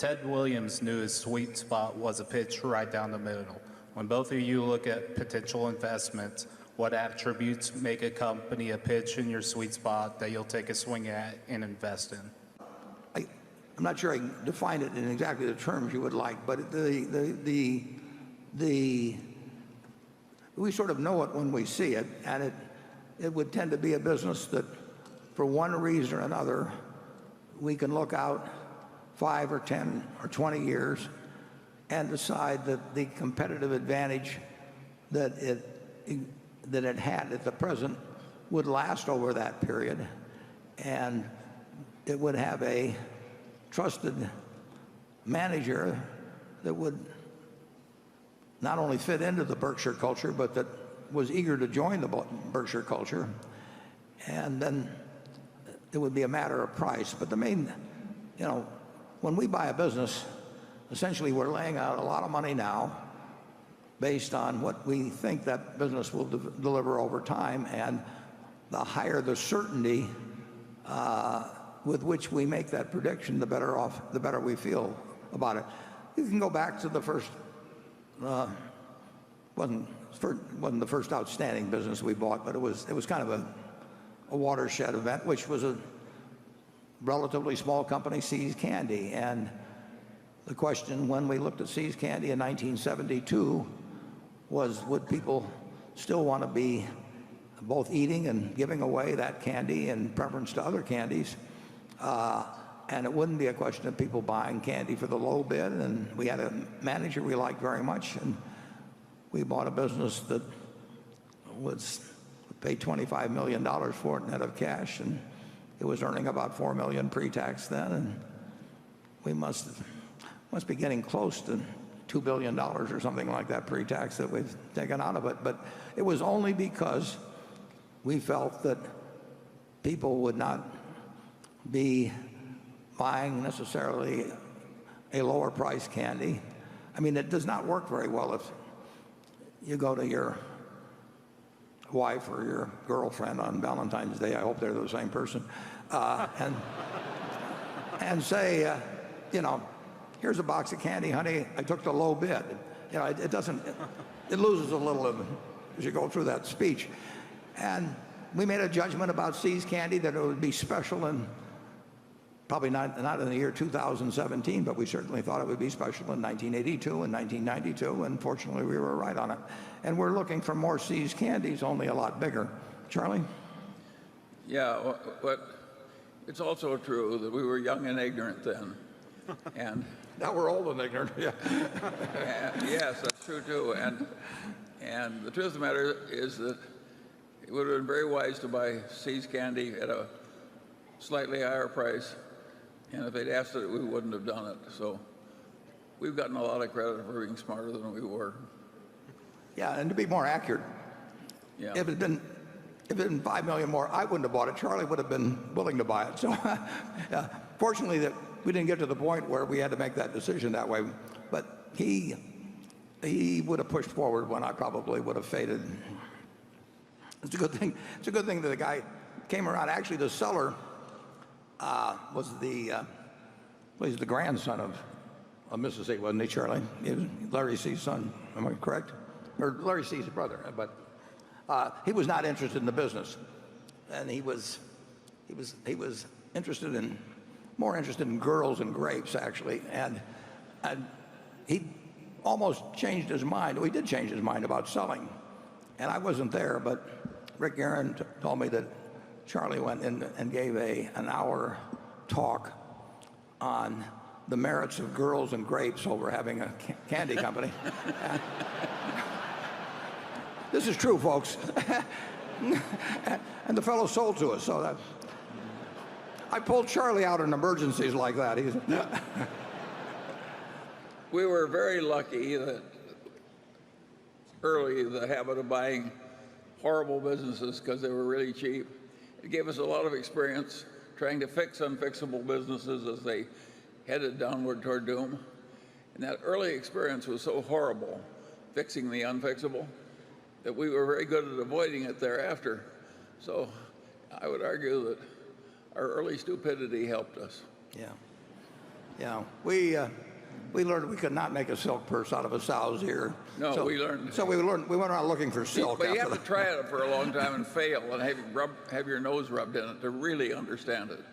Ted Williams knew his sweet spot was a pitch right down the middle. When both of you look at potential investments, what attributes make a company a pitch in your sweet spot that you'll take a swing at and invest in? I'm not sure I can define it in exactly the terms you would like, but we sort of know it when we see it, and it would tend to be a business that, for one reason or another, we can look out 5 or 10 or 20 years and decide that the competitive advantage that it had at the present would last over that period, and it would have a trusted manager that would not only fit into the Berkshire culture, but that was eager to join the Berkshire culture. And then it would be a matter of price. But the main, when we buy a business, essentially we're laying out a lot of money now based on what we think that business will deliver over time. And the higher the certainty with which we make that prediction, the better we feel about it. You can go back to the first, wasn't the first outstanding business we bought, but it was kind of a watershed event, which was a relatively small company, See's Candy. And the question when we looked at See's Candy in 1972 was, would people still want to be both eating and giving away that candy in preference to other candies? And it wouldn't be a question of people buying candy for the low bid. And we had a manager we liked very much, and we bought a business that was paid $25 million for it net of cash, and it was earning about $4 million pre-tax then, and we must be getting close to $2 billion or something like that pre-tax that we've taken out of it. But it was only because we felt that people would not be buying necessarily a lower price candy. I mean, it does not work very well if you go to your wife or your girlfriend on Valentine's Day, I hope they're the same person, and say, here's a box of candy, honey, I took the low bid. It loses a little of it as you go through that speech. And we made a judgment about See's Candy that it would be special, and probably not in the year 2017, but we certainly thought it would be special in 1982 and 1992, and fortunately we were right on it. And we're looking for more See's Candies, only a lot bigger. Charlie? Yeah, but it's also true that we were young and ignorant then. And now we're old and ignorant. Yeah. Yes, that's true too. And the truth of the matter is that it would have been very wise to buy See's Candy at a slightly higher price, and if they'd asked it, we wouldn't have done it. So we've gotten a lot of credit for being smarter than we were. Yeah, and to be more accurate, yeah. If it had been $5 million more, I wouldn't have bought it. Charlie would have been willing to buy it. So fortunately that we didn't get to the point where we had to make that decision that way. But he would have pushed forward when I probably would have faded. It's a good thing. It's a good thing that the guy came around. Actually, the seller was the grandson of Mrs. C, wasn't he, Charlie? He was Larry C's son. Am I correct? Or Larry C's brother. But he was not interested in the business, and he was more interested in girls and grapes, actually. And he almost changed his mind. Well, he did change his mind about selling, and I wasn't there, but Rick Aaron told me that Charlie went in and gave an hour talk on the merits of girls and grapes over having a candy company. This is true, folks. And the fellow sold to us, so that I pulled Charlie out in emergencies like that. We were very lucky that early the habit of buying horrible businesses because they were really cheap. It gave us a lot of experience trying to fix unfixable businesses as they headed downward toward doom. And that early experience was so horrible, fixing the unfixable, that we were very good at avoiding it thereafter. So I would argue that our early stupidity helped us. Yeah. You know, we learned we could not make a silk purse out of a sow's ear. No, so, we learned. So we went around looking for silk. But you after have to that. try it for a long time and fail and have your nose rubbed in it to really understand it.